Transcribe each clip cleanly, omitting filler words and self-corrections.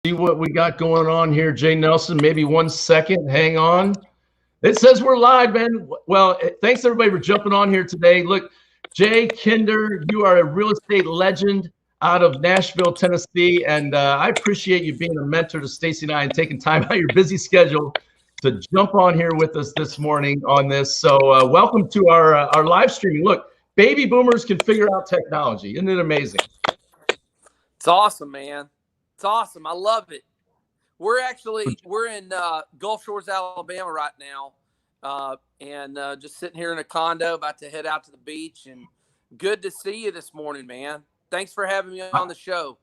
See what we got going on here, Jay Nelson. Maybe 1 second. Hang on. It says we're live, man. Well, thanks everybody for jumping on here today. Look, Jay Kinder, you are a real estate legend out of Nashville, Tennessee, and I appreciate you being a mentor to Stacy and I and taking time out of your busy schedule to jump on here with us this morning on this. So welcome to our live streaming. Look, baby boomers can figure out technology. Isn't it amazing? It's awesome, man. It's awesome. I love it. We're in Gulf Shores, Alabama right now, and just sitting here in a condo, about to head out to the beach. And good to see you this morning, man. Thanks for having me on the show.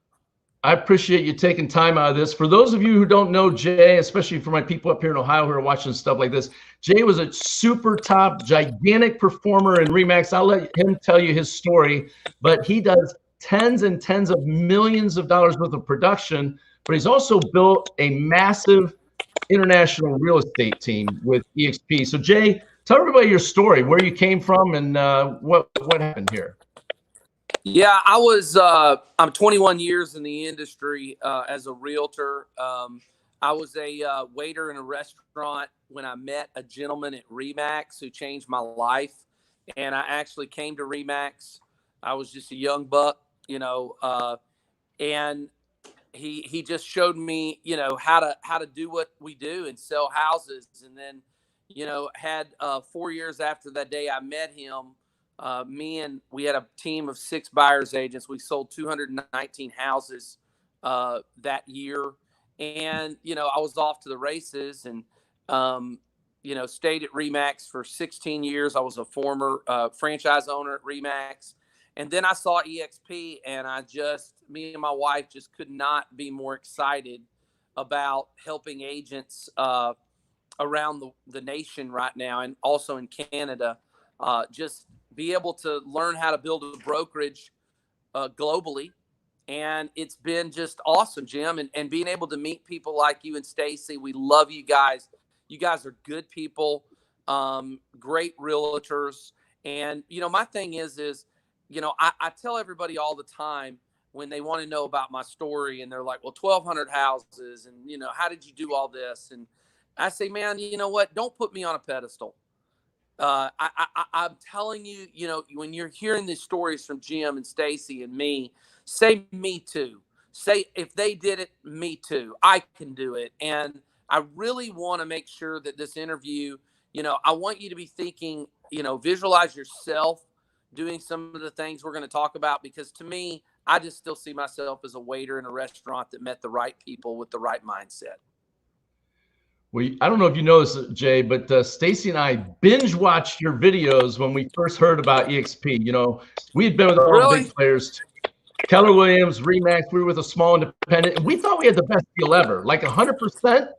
I appreciate you taking time out of this. For those of you who don't know Jay, especially for my people up here in Ohio who are watching stuff like this, Jay was a super top, gigantic performer in RE/MAX. I'll let him tell you his story, but he does tens and tens of millions of dollars worth of production, but he's also built a massive international real estate team with EXP. So Jay, tell everybody your story, where you came from and what happened here. Yeah, I'm 21 years in the industry as a realtor. I was a waiter in a restaurant when I met a gentleman at RE/MAX who changed my life. And I actually came to RE/MAX. I was just a young buck, and he just showed me, how to do what we do and sell houses. And then, had 4 years after that day I met him, we had a team of 6 buyers agents. We sold 219 houses that year. And, I was off to the races and, stayed at RE/MAX for 16 years. I was a former franchise owner at RE/MAX. And then I saw EXP, and me and my wife just could not be more excited about helping agents around the nation right now, and also in Canada, just be able to learn how to build a brokerage globally. And it's been just awesome, Jim, and being able to meet people like you and Stacy. We love you guys. You guys are good people, great realtors. And, my thing is, I tell everybody all the time when they want to know about my story and they're like, well, 1,200 houses and, how did you do all this? And I say, man, you know what? Don't put me on a pedestal. I'm telling you, when you're hearing these stories from Jim and Stacy and me, say me too. Say if they did it, me too. I can do it. And I really want to make sure that this interview, I want you to be thinking, visualize yourself doing some of the things we're going to talk about, because to me, I just still see myself as a waiter in a restaurant that met the right people with the right mindset. Well, I don't know if you know this, Jay, but Stacy and I binge watched your videos when we first heard about EXP. We had been with all the big players, Keller Williams, RE/MAX. We were with a small independent, and we thought we had the best deal ever, like 100%.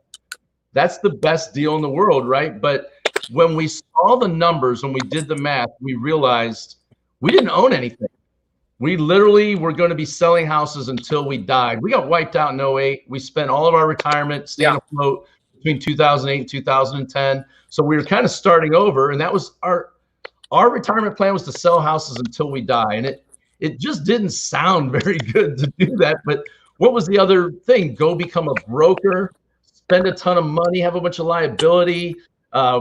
That's the best deal in the world, right? But when we saw the numbers, when we did the math, we realized we didn't own anything. We literally were going to be selling houses until we died. We got wiped out in 2008. We spent all of our retirement staying afloat between 2008 and 2010. So we were kind of starting over, and that was our retirement plan, was to sell houses until we die. And it just didn't sound very good to do that. But what was the other thing? Go become a broker, spend a ton of money, have a bunch of liability,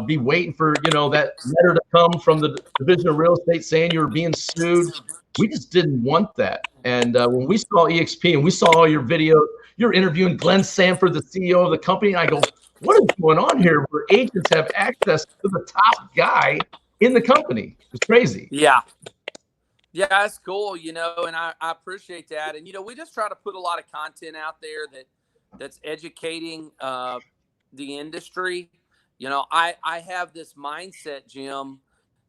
be waiting for, that letter to come from the Division of Real Estate saying you were being sued. We just didn't want that. And when we saw EXP and we saw all your videos, you're interviewing Glenn Sanford, the CEO of the company, and I go, what is going on here where agents have access to the top guy in the company? It's crazy. Yeah. Yeah, that's cool, and I appreciate that. And, we just try to put a lot of content out there that's educating the industry. I have this mindset, Jim,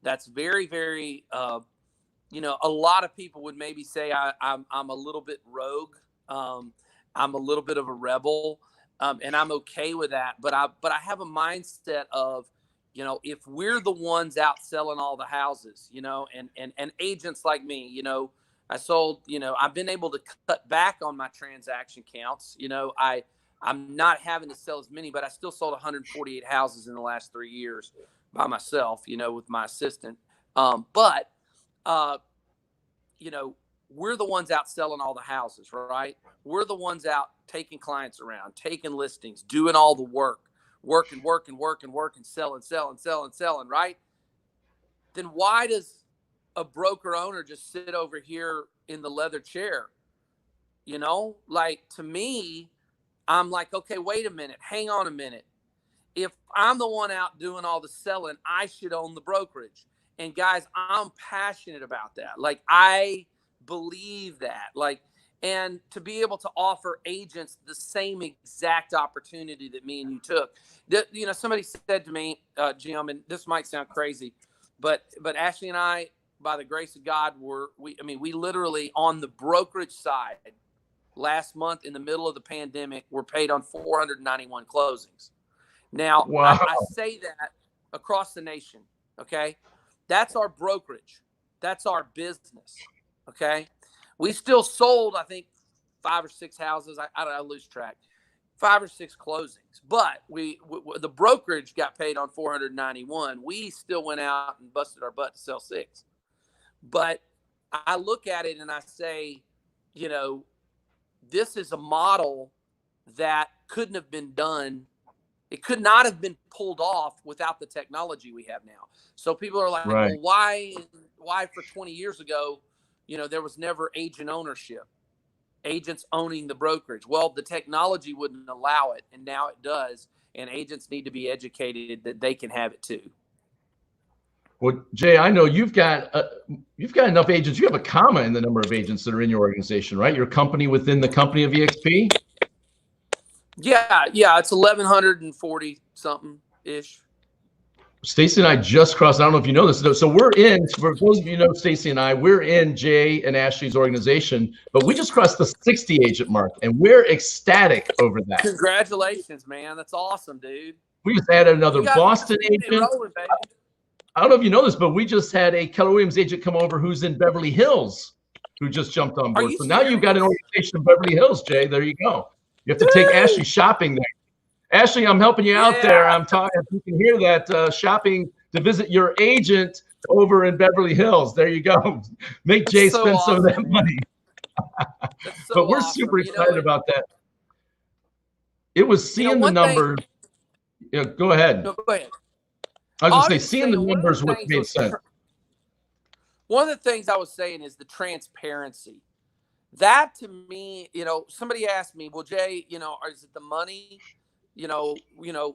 that's very, very, a lot of people would maybe say I'm a little bit rogue. I'm a little bit of a rebel, and I'm okay with that. But I have a mindset of, if we're the ones out selling all the houses, and agents like me, I sold, I've been able to cut back on my transaction counts. I'm not having to sell as many, but I still sold 148 houses in the last 3 years by myself, with my assistant. But we're the ones out selling all the houses, right? We're the ones out taking clients around, taking listings, doing all the work, working, selling, right? Then why does a broker owner just sit over here in the leather chair? You know, like, to me, I'm like, okay, wait a minute, hang on a minute. If I'm the one out doing all the selling, I should own the brokerage. And guys, I'm passionate about that. Like, I believe that. Like, and to be able to offer agents the same exact opportunity that me and you took. You know, somebody said to me, Jim, and this might sound crazy, but Ashley and I, by the grace of God, we literally, on the brokerage side, last month in the middle of the pandemic, were paid on 491 closings. Now, wow. I say that across the nation, okay? That's our brokerage. That's our business, okay? We still sold, I think, 5 or 6 houses. I lose track. 5 or 6 closings. But the brokerage got paid on 491. We still went out and busted our butt to sell 6. But I look at it and I say, you know, this is a model that couldn't have been done. It could not have been pulled off without the technology we have now. So people are like, right. well, why for 20 years ago, you know, there was never agent ownership, agents owning the brokerage? Well, the technology wouldn't allow it, and now it does. And agents need to be educated that they can have it too. Well, Jay, I know you've got enough agents. You have a comma in the number of agents that are in your organization, right? Your company within the company of EXP. Yeah, it's 1,140 something ish. Stacy and I just crossed. I don't know if you know this. So we're in. For those of you who know Stacy and I, we're in Jay and Ashley's organization, but we just crossed the 60 agent mark, and we're ecstatic over that. Congratulations, man! That's awesome, dude. We just added another Boston agent. Rolling, I don't know if you know this, but we just had a Keller Williams agent come over who's in Beverly Hills, who just jumped on board. So now you've got an organization in Beverly Hills, Jay. There you go. You have to take Ashley shopping there. Ashley, I'm helping you out there. I'm talking. You can hear that shopping to visit your agent over in Beverly Hills. There you go. Make Jay spend some of that money. But we're super excited about that. It was seeing the numbers. Yeah, go ahead. No, go ahead. I was going to say, seeing the numbers would make sense. One of the things I was saying is the transparency. That, to me, you know, somebody asked me, well, Jay, you know, is it the money? You know,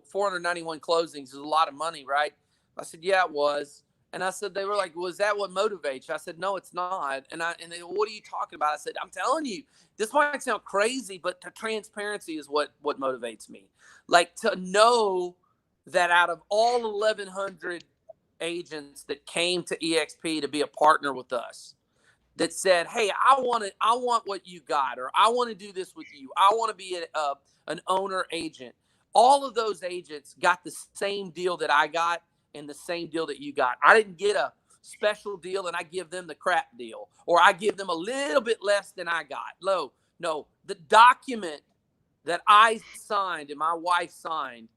491 closings is a lot of money, right? I said, yeah, it was. And I said, they were like, well, is that what motivates you? I said, no, it's not. And they, what are you talking about? I said, I'm telling you, this might sound crazy, but the transparency is what motivates me. Like, to know that out of all 1,100 agents that came to EXP to be a partner with us, that said, hey, I want what you got, or I want to do this with you, I want to be an owner agent. All of those agents got the same deal that I got and the same deal that you got. I didn't get a special deal and I give them the crap deal, or I give them a little bit less than I got. No, the document that I signed and my wife signed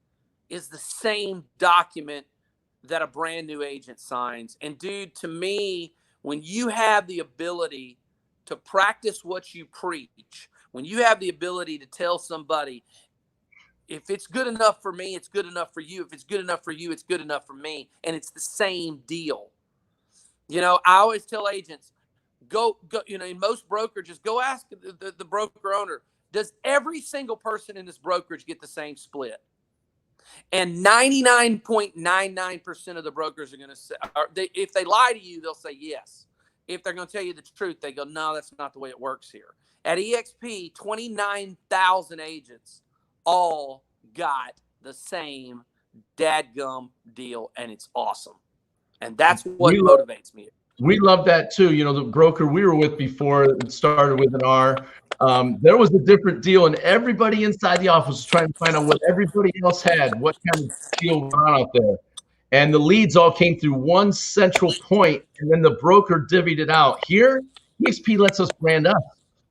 is the same document that a brand new agent signs. And dude, to me, when you have the ability to practice what you preach, when you have the ability to tell somebody, if it's good enough for me, it's good enough for you. If it's good enough for you, it's good enough for me. And it's the same deal. You know, I always tell agents, go, you know, in most brokerages, go ask the broker owner, does every single person in this brokerage get the same split? And 99.99% of the brokers are going to say, if they lie to you, they'll say yes. If they're going to tell you the truth, they go, no, that's not the way it works here. At EXP, 29,000 agents all got the same dadgum deal, and it's awesome. And that's what motivates me. We love that too. You know, the broker we were with before it started with an R, there was a different deal, and everybody inside the office was trying to find out what everybody else had, what kind of deal was on out there. And the leads all came through one central point, and then the broker divvied it out. Here, EXP lets us brand us.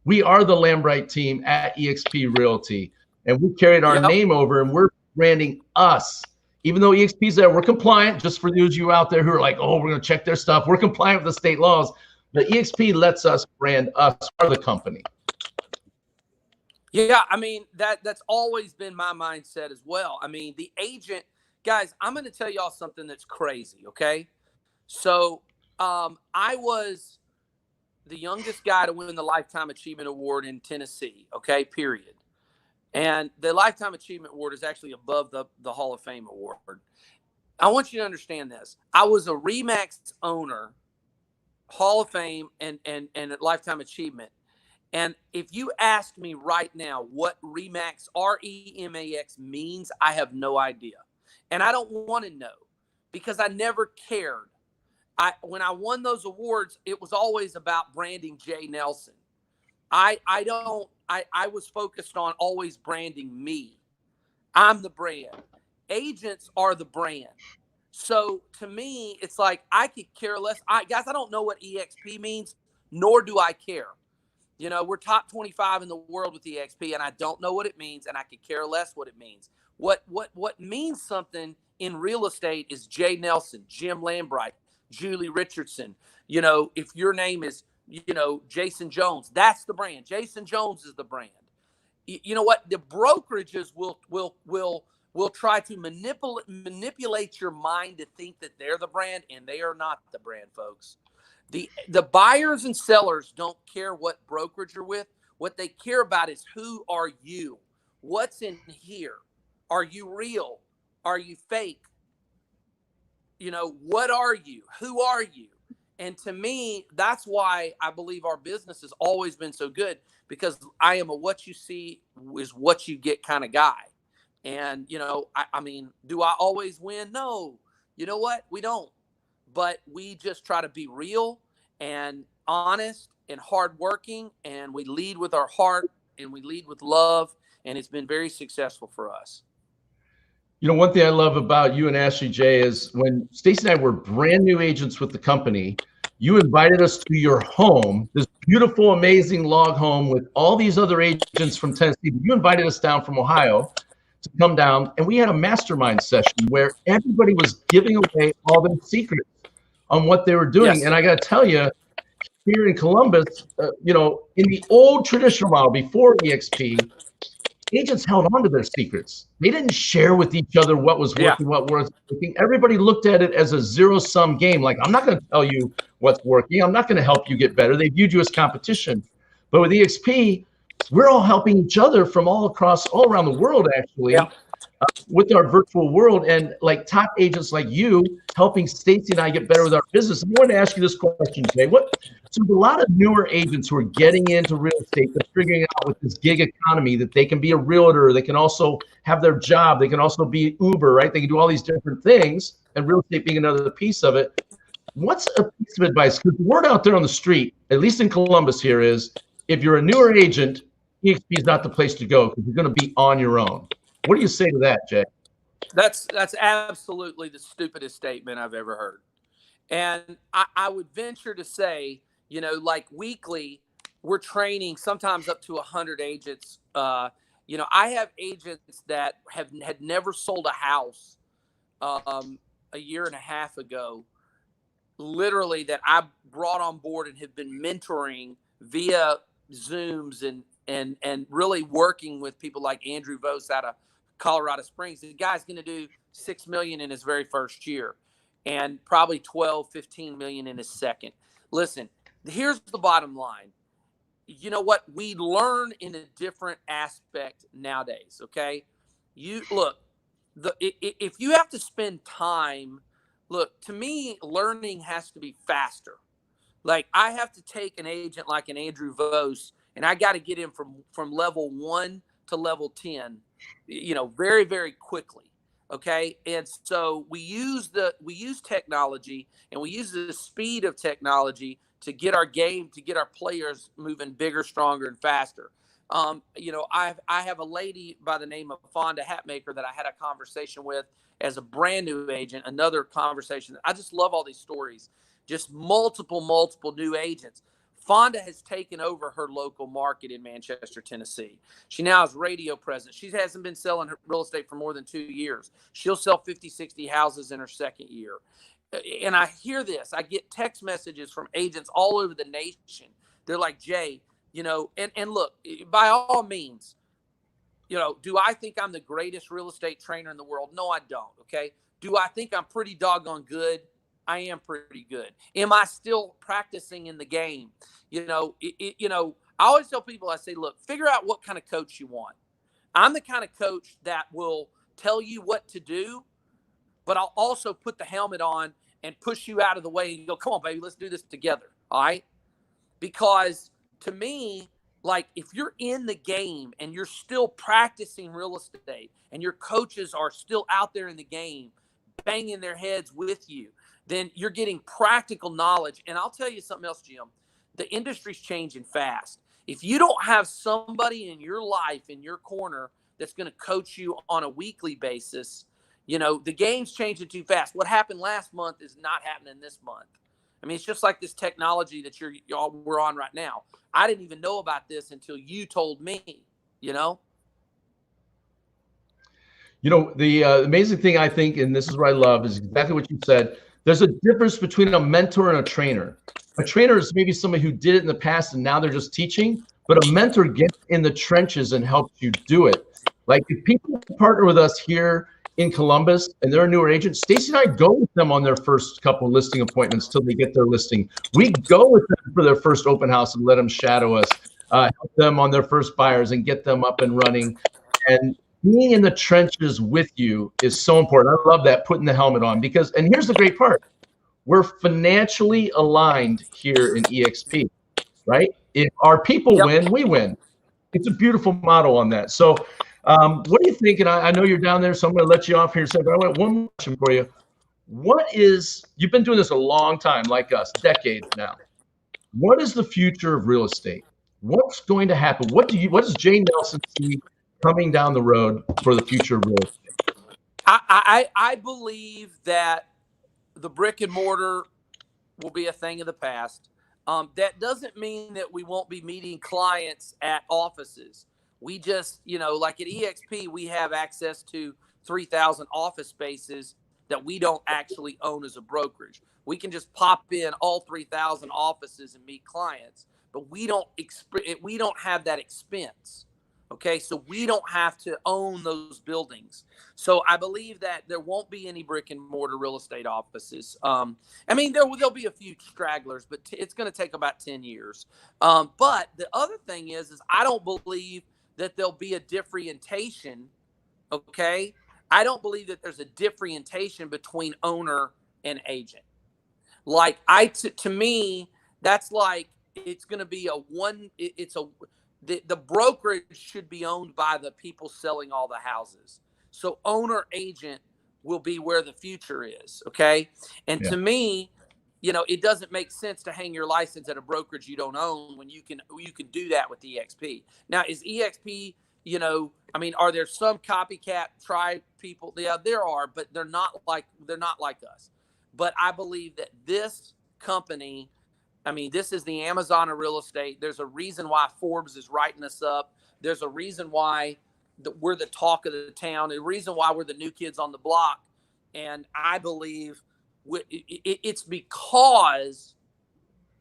We are the Lambright team at EXP Realty, and we carried our name over, and we're branding us. Even though EXP's there, we're compliant. Just for those of you out there who are like, oh, we're going to check their stuff. We're compliant with the state laws. But EXP lets us brand us, or the company. Yeah, I mean, that's always been my mindset as well. I mean, the agent, guys, I'm going to tell y'all something that's crazy, okay? So, I was the youngest guy to win the Lifetime Achievement Award in Tennessee, okay, period. And the Lifetime Achievement Award is actually above the Hall of Fame award. I want you to understand this. I was a RE/MAX owner, Hall of Fame, and Lifetime Achievement. And if you ask me right now what RE/MAX, REMAX means, I have no idea. And I don't want to know because I never cared. When I won those awards, it was always about branding Jay Nelson. I was focused on always branding me. I'm the brand. Agents are the brand. So to me, it's like I could care less. Guys, I don't know what EXP means, nor do I care. You know, we're top 25 in the world with EXP, and I don't know what it means, and I could care less what it means. What means something in real estate is Jay Nelson, Jim Lambright, Julie Richardson. You know, if your name is, you know, Jason Jones, that's the brand. Jason Jones is the brand. You know what? The brokerages will try to manipulate your mind to think that they're the brand, and they are not the brand, folks. The buyers and sellers don't care what brokerage you're with. What they care about is who are you? What's in here? Are you real? Are you fake? You know, what are you? Who are you? And to me, that's why I believe our business has always been so good, because I am a what you see is what you get kind of guy. And, you know, I mean, do I always win? No. You know what? We don't. But we just try to be real and honest and hardworking, and we lead with our heart and we lead with love, and it's been very successful for us. You know, one thing I love about you and Ashley, Jay, is when Stacey and I were brand new agents with the company, you invited us to your home, this beautiful, amazing log home with all these other agents from Tennessee. You invited us down from Ohio to come down, and we had a mastermind session where everybody was giving away all their secrets on what they were doing. Yes. And I got to tell you, here in Columbus, you know, in the old traditional model before EXP, agents held on to their secrets. They didn't share with each other what was working, what wasn't working. Everybody looked at it as a zero-sum game. Like, I'm not going to tell you what's working. I'm not going to help you get better. They viewed you as competition. But with EXP, we're all helping each other from all around the world, actually, with our virtual world, and like top agents like you helping Stacey and I get better with our business. I wanted to ask you this question, Jay. So a lot of newer agents who are getting into real estate, they're figuring out with this gig economy that they can be a realtor, they can also have their job, they can also be Uber, right? They can do all these different things, and real estate being another piece of it. What's a piece of advice? Because the word out there on the street, at least in Columbus here, is if you're a newer agent, EXP is not the place to go because you're going to be on your own. What do you say to that, Jay? That's absolutely the stupidest statement I've ever heard. And I would venture to say, you know, like weekly, we're training sometimes up to 100 agents. You know, I have agents that had never sold a house a year and a half ago, literally, that I brought on board and have been mentoring via Zooms and really working with people like Andrew Vose out of Colorado Springs. The guy's going to do $6 million in his very first year and probably 12, 15 million in his second. Listen, here's the bottom line. You know what? We learn in a different aspect nowadays. Okay. You look, if you have to spend time, look, to me, learning has to be faster. Like, I have to take an agent like an Andrew Vose, and I got to get him from level 1 to level 10, you know, very, very quickly. Okay. And so we use technology, and we use the speed of technology to get our game, to get our players moving bigger, stronger, and faster. You know, I have a lady by the name of Fonda Hatmaker that I had a conversation with as a brand new agent, another conversation. I just love all these stories, just multiple new agents. Fonda has taken over her local market in Manchester, Tennessee. She now has radio presence. She hasn't been selling her real estate for more than 2 years. She'll sell 50, 60 houses in her second year. And I hear this. I get text messages from agents all over the nation. They're like, Jay, you know, and look, by all means, do I think I'm the greatest real estate trainer in the world? No, I don't. Okay. Do I think I'm pretty doggone good? I am pretty good. Am I still practicing in the game? I always tell people, I say, look, figure out what kind of coach you want. I'm the kind of coach that will tell you what to do, but I'll also put the helmet on and push you out of the way and go, come on, baby, let's do this together. All right. Because to me, like, if you're in the game and you're still practicing real estate and your coaches are still out there in the game banging their heads with you, then you're getting practical knowledge. And I'll tell you something else, Jim. The industry's changing fast. If you don't have somebody in your life, in your corner, that's going to coach you on a weekly basis, the game's changing too fast. What happened last month is not happening this month. I mean, it's just like this technology that we're on right now. I didn't even know about this until you told me, The amazing thing, I think, and this is what I love, is exactly what you said. There's a difference between a mentor and a trainer. A trainer is maybe somebody who did it in the past and now they're just teaching, but a mentor gets in the trenches and helps you do it. Like, if people partner with us here in Columbus and they're a newer agent, Stacy and I go with them on their first couple listing appointments till they get their listing. We go with them for their first open house and let them shadow us, help them on their first buyers and get them up and running. And being in the trenches with you is so important. I love that, putting the helmet on, because, and here's the great part, we're financially aligned here in EXP, right? If our people win, we win. It's a beautiful motto on that. So what do you think? And I know you're down there, so I'm going to let you off here in a second. I want one more question for you. You've been doing this a long time, like us, decades now. What is the future of real estate? What's going to happen? What does Jay Nelson see coming down the road for the future of real estate? I believe that the brick and mortar will be a thing of the past. That doesn't mean that we won't be meeting clients at offices. We just, like at EXP, we have access to 3,000 office spaces that we don't actually own as a brokerage. We can just pop in all 3,000 offices and meet clients, but we don't have that expense. Okay, so we don't have to own those buildings. So I believe that there won't be any brick and mortar real estate offices. There'll be a few stragglers, but it's going to take about 10 years. But the other thing is I don't believe that there'll be a differentiation. Okay, I don't believe that there's a differentiation between owner and agent. Like to me, that's like it's going to be the brokerage should be owned by the people selling all the houses. So owner agent will be where the future is. Okay. And to me, it doesn't make sense to hang your license at a brokerage you don't own when you can do that with EXP. Now, is EXP, are there some copycat tribe people? Yeah, there are, but they're not like us. But I believe that this company, this is the Amazon of real estate. There's a reason why Forbes is writing us up. There's a reason why we're the talk of the town. The reason why we're the new kids on the block. And I believe it's because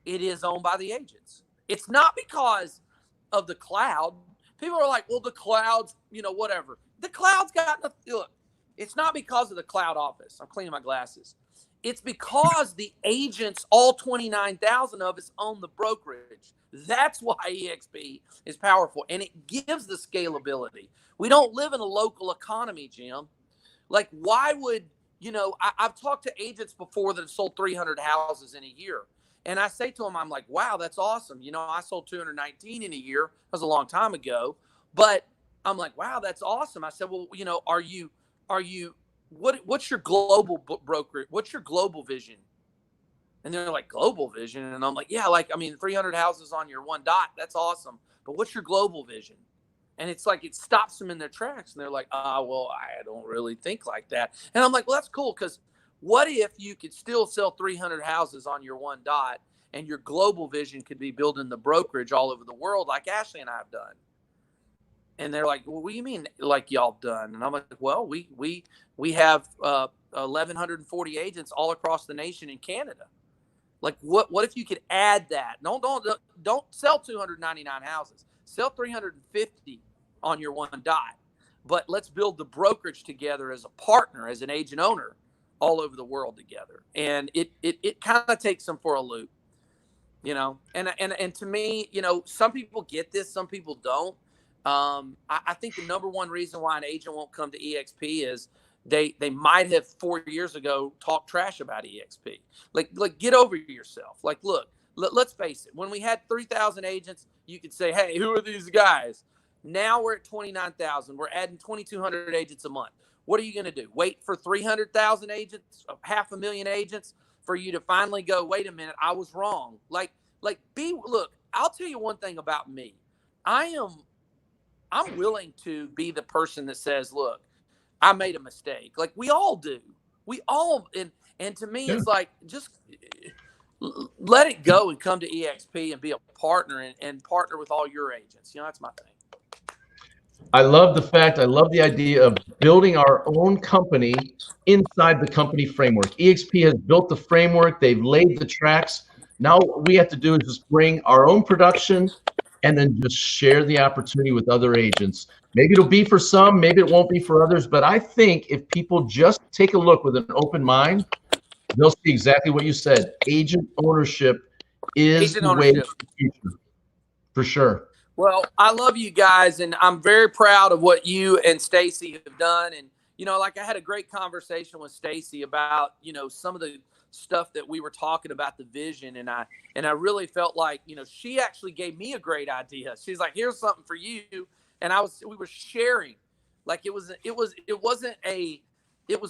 it is owned by the agents. It's not because of the cloud. People are like, well, the cloud's, whatever. The cloud's got nothing. Look, it's not because of the cloud office. I'm cleaning my glasses. It's because the agents, all 29,000 of us, own the brokerage. That's why EXP is powerful, and it gives the scalability. We don't live in a local economy, Jim. Like, why would, I've talked to agents before that have sold 300 houses in a year. And I say to them, I'm like, wow, that's awesome. I sold 219 in a year. That was a long time ago. But I'm like, wow, that's awesome. I said, well, are you what's your global broker? What's your global vision? And they're like, global vision. And I'm like, yeah, 300 houses on your one dot. That's awesome. But what's your global vision? And it's like, it stops them in their tracks. And they're like, well, I don't really think like that. And I'm like, well, that's cool. Because what if you could still sell 300 houses on your one dot and your global vision could be building the brokerage all over the world like Ashley and I have done? And they're like, well, what do you mean like y'all done? And I'm like, well, we have 1,140 agents all across the nation in Canada. Like, what if you could add that? Don't sell 299 houses. Sell 350 on your one dot. But let's build the brokerage together as a partner, as an agent owner, all over the world together. And it kind of takes them for a loop, you know. And to me, you know, some people get this, some people don't. I think the number one reason why an agent won't come to EXP is they might have 4 years ago talked trash about EXP. Like get over yourself. Like, look, let's face it. When we had 3,000 agents, you could say, hey, who are these guys? Now we're at 29,000. We're adding 2,200 agents a month. What are you going to do? Wait for 300,000 agents, 500,000 agents for you to finally go, wait a minute, I was wrong. Look, I'll tell you one thing about me. I'm willing to be the person that says, look, I made a mistake. Like we all do. We all, and to me, it's like, just let it go and come to EXP and be a partner and partner with all your agents. You know, that's my thing. I love the idea of building our own company inside the company framework. EXP has built the framework. They've laid the tracks. Now what we have to do is just bring our own production and then just share the opportunity with other agents. Maybe it'll be for some, maybe it won't be for others, but I think if people just take a look with an open mind, they'll see exactly what you said. Agent ownership is the way to the future, for sure. Well, I love you guys, and I'm very proud of what you and Stacy have done. And, you know, like I had a great conversation with Stacy about, you know, some of the stuff that we were talking about, the vision. And I really felt like, you know, she actually gave me a great idea. She's like, here's something for you. And we were sharing. Like it was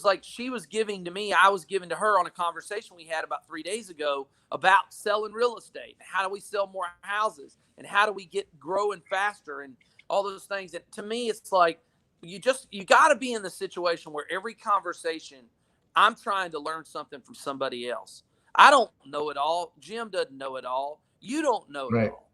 like she was giving to me, I was giving to her on a conversation we had about 3 days ago about selling real estate. How do we sell more houses? And how do we get growing faster and all those things? And to me, it's like, you got to be in the situation where every conversation, I'm trying to learn something from somebody else. I don't know it all. Jim doesn't know it all. You don't know it all.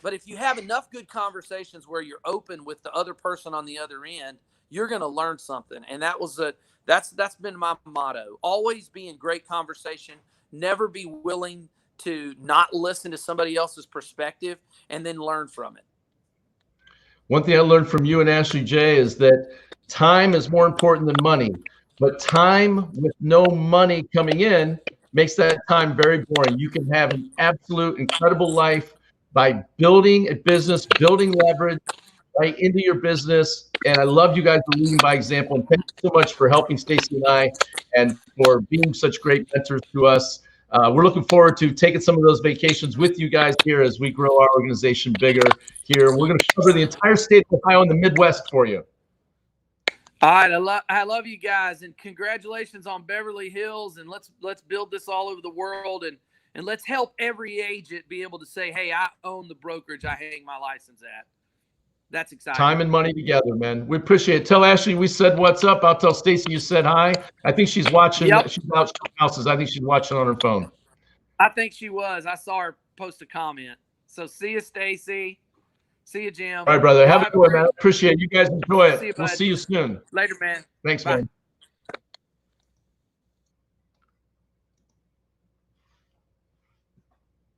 But if you have enough good conversations where you're open with the other person on the other end, you're going to learn something. And that's been my motto. Always be in great conversation. Never be willing to not listen to somebody else's perspective and then learn from it. One thing I learned from you and Ashley J is that time is more important than money, but time with no money coming in makes that time very boring. You can have an absolute incredible life by building a business, building leverage right into your business. And I love you guys for leading by example. And thank you so much for helping Stacy and I and for being such great mentors to us. We're looking forward to taking some of those vacations with you guys here as we grow our organization bigger here. We're going to cover the entire state of Ohio and the Midwest for you. All right, I love you guys, and congratulations on Beverly Hills, and let's build this all over the world, and let's help every agent be able to say, hey, I own the brokerage I hang my license at. That's exciting. Time and money together, man. We appreciate it. Tell Ashley we said what's up. I'll tell Stacy you said hi. I think she's watching. Yep. She's out showing houses. I think she's watching on her phone. I think she was. I saw her post a comment. So see you, Stacy. See you, Jim. All right, brother. Have a good one, man. Appreciate it. You guys enjoy it. We'll see you soon. Later, man. Thanks, Bye. man.